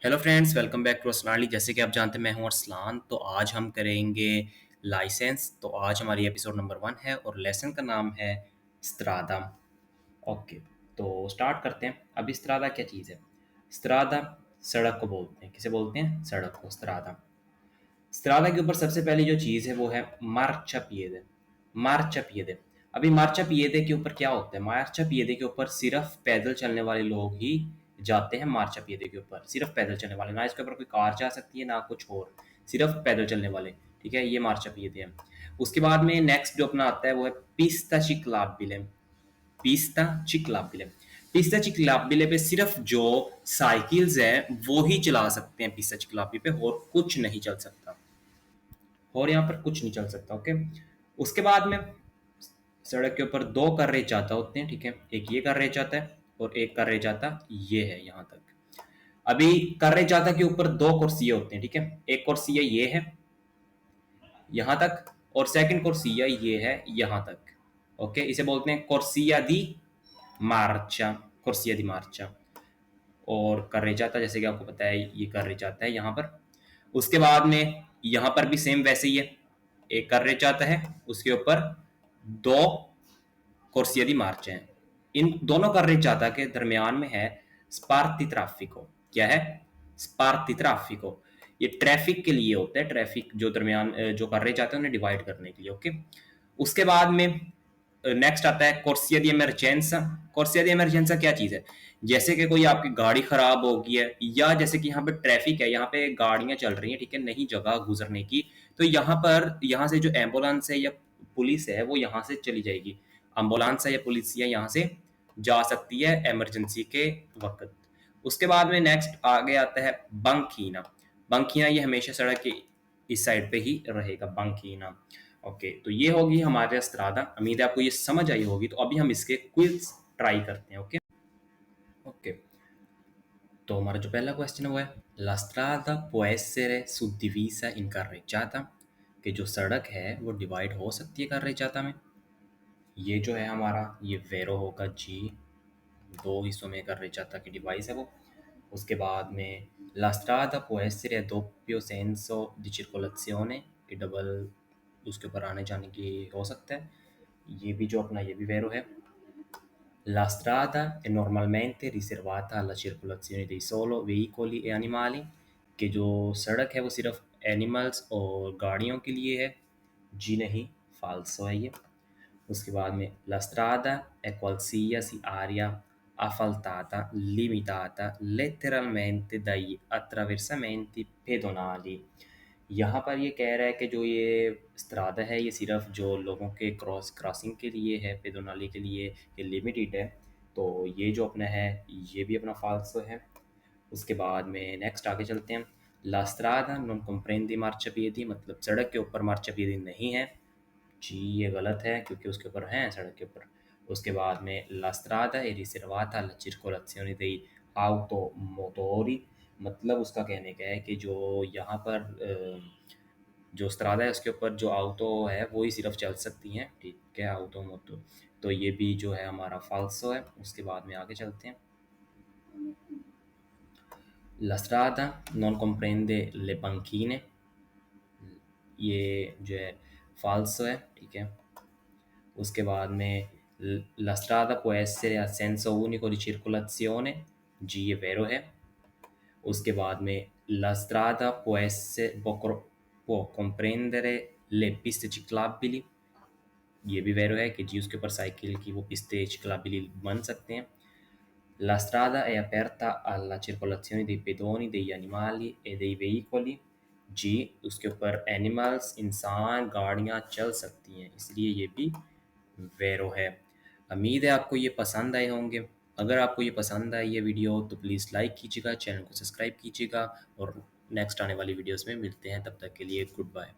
Hello friends, welcome back to असलानी। जैसे कि आप जानते हैं मैं हूं अरसलान। तो आज हम करेंगे लाइसेंस। तो आज हमारी एपिसोड नंबर 1 है और लेसन का नाम है स्त्रादा। ओके, तो स्टार्ट करते हैं। अब स्त्रादा क्या चीज़ है? स्त्रादा सड़क को बोलते हैं। किसे बोलते हैं? सड़क को स्त्रादा। स्त्रादा के ऊपर सबसे पहली जो चीज़ है वो है मार्चा पिएदे। मार्चा पिएदे। अभी मार्चा पिएदे के ऊपर क्या होता है? मार्चा पिएदे के ऊपर सिर्फ पैदल चलने वाले लोग ही जाते हैं। मार्चा पिएदे के ऊपर सिर्फ पैदल चलने वाले, ना इसके ऊपर कोई कार जा सकती है ना कुछ और, सिर्फ पैदल चलने वाले। ठीक है, ये मार्चा पिएदे है। उसके बाद में नेक्स्ट जो अपना आता है वो है पिस्ता चिक्लाबिले। पिस्ता चिक्लाबिले। पिस्ता चिक्लाबिले पे सिर्फ जो साइकिल्स हैं वो ही चला सकते हैं पिस्ता चिक्लाबी पे, और कुछ नहीं चल सकता। और यहाँ पर कुछ नहीं चल सकता। ओके, उसके बाद में सड़क के ऊपर दो कर्रे जाता होते हैं। ठीक है, एक ये कर्रे जाता है और एक कर्रे जाता ये है यहाँ तक। अभी कर्रे जाता के ऊपर दो कुर्सियाँ होते हैं। ठीक है, एक कुर्सिया ये है यहाँ तक और सेकंड कुर्सिया ये है यहाँ तक। ओके, इसे बोलते हैं कुर्सिया दी मार्चा। कुर्सिया दी मार्चा। और कर्रे जाता, जैसे कि आपको पता है ये कर्रे जाता है यहाँ पर। उसके बाद में यहाँ पर भी सेम वैसे ही है। एक कर्रे जाता है, उसके ऊपर दो कुर्सियां दी मार्च हैं। इन दोनों कार्रेचाता के दरमियान में है स्पार्ति ट्राफिको। क्या है? स्पार्ति ट्राफिको। ये ट्रैफिक के लिए होता है। ट्रैफिक जो दरमियान जो कार्रे जाते हैं उन्हें डिवाइड करने के लिए। ओके, उसके बाद में नेक्स्ट आता है कोर्सिया दी इमरजेंसा। कोर्सिया दी इमरजेंसा क्या चीज़ है? जैसे कि कोई आपकी गाड़ी खराब हो गई है, या जैसे कि यहाँ पे ट्रैफिक है, यहाँ पे गाड़ियां चल रही हैं, ठीक है, नहीं जगह गुजरने की, तो यहाँ पर यहाँ से जो एम्बुलेंस है या पुलिस है वो यहाँ से चली जाएगी। एम्बुलेंस है या पुलिस या यहाँ से जा सकती है इमरजेंसी के वक्त। उसके बाद में नेक्स्ट आगे आता है बंकीना। बंकीना ये हमेशा सड़क के इस साइड पे ही रहेगा, बंकीना। ओके, तो ये होगी हमारे स्त्रादा। उम्मीद है आपको ये समझ आई होगी। तो अभी हम इसके क्विज ट्राई करते हैं। ओके ओके, तो हमारा जो पहला क्वेश्चन है वो है La strada può essere suddivisa in carreggiata। कि जो सड़क है वो डिवाइड हो सकती है carreggiata में। ये जो है हमारा ये वेरो होगा जी। दो हिस्सों में carreggiata की डिवाइस है वो। उसके बाद में La strada può essere a doppio senso di circolazione। कि डबल उसके ऊपर आने जाने की हो सकता है। ये भी जो अपना ये भी वेरो है। La strada è normalmente riservata alla circolazione dei solo veicoli e animali। कि जो सड़क है वो सिर्फ एनिमल्स और गाड़ियों के लिए है। जी नहीं, फाल्सो है ये। उसके बाद में La strada è qualsiasi area asfaltata limitata letteralmente dagli attraversamenti pedonali। यहाँ पर ये कह रहा है कि जो ये स्त्रादा है ये सिर्फ जो लोगों के क्रॉसिंग के लिए है, पेदोनाली के लिए ये लिमिटेड है। तो ये जो अपना है ये भी अपना फाल्सो है। उसके बाद में नेक्स्ट आगे चलते हैं। ला स्त्रादा नॉन comprende marciapiedi। मतलब सड़क के ऊपर marciapiedi नहीं है। जी ये गलत है क्योंकि उसके ऊपर है सड़क के ऊपर। उसके बाद में La strada è riservata alla circolazione dei automotori। मतलब उसका कहने का है कि जो यहाँ पर जो स्त्रादा है उसके ऊपर जो ऑटो है वो ही सिर्फ चल सकती हैं। ठीक है, ऑटो मोटो। तो ये भी जो है हमारा फाल्सो है। उसके बाद में आगे चलते हैं। La strada non comprende le banchine। ये जो है फाल्सो है। ठीक है, उसके बाद में La strada può essere a senso unico di circolazione। जी ये वेरो है। उसके बाद में La strada può comprendere le piste ciclabili। ये भी वेरो है कि जी उसके ऊपर साइकिल की वो पिस्ते ciclabili बन सकते हैं। La strada è aperta alla circolazione dei pedoni, degli animali e dei veicoli। जी उसके ऊपर एनिमल्स, इंसान, गाड़ियाँ चल सकती हैं, इसलिए ये भी वेरो है। उम्मीद है आपको ये पसंद आए होंगे। अगर आपको ये पसंद आई ये वीडियो तो प्लीज़ लाइक कीजिएगा, चैनल को सब्सक्राइब कीजिएगा, और नेक्स्ट आने वाली वीडियोस में मिलते हैं। तब तक के लिए गुड बाय।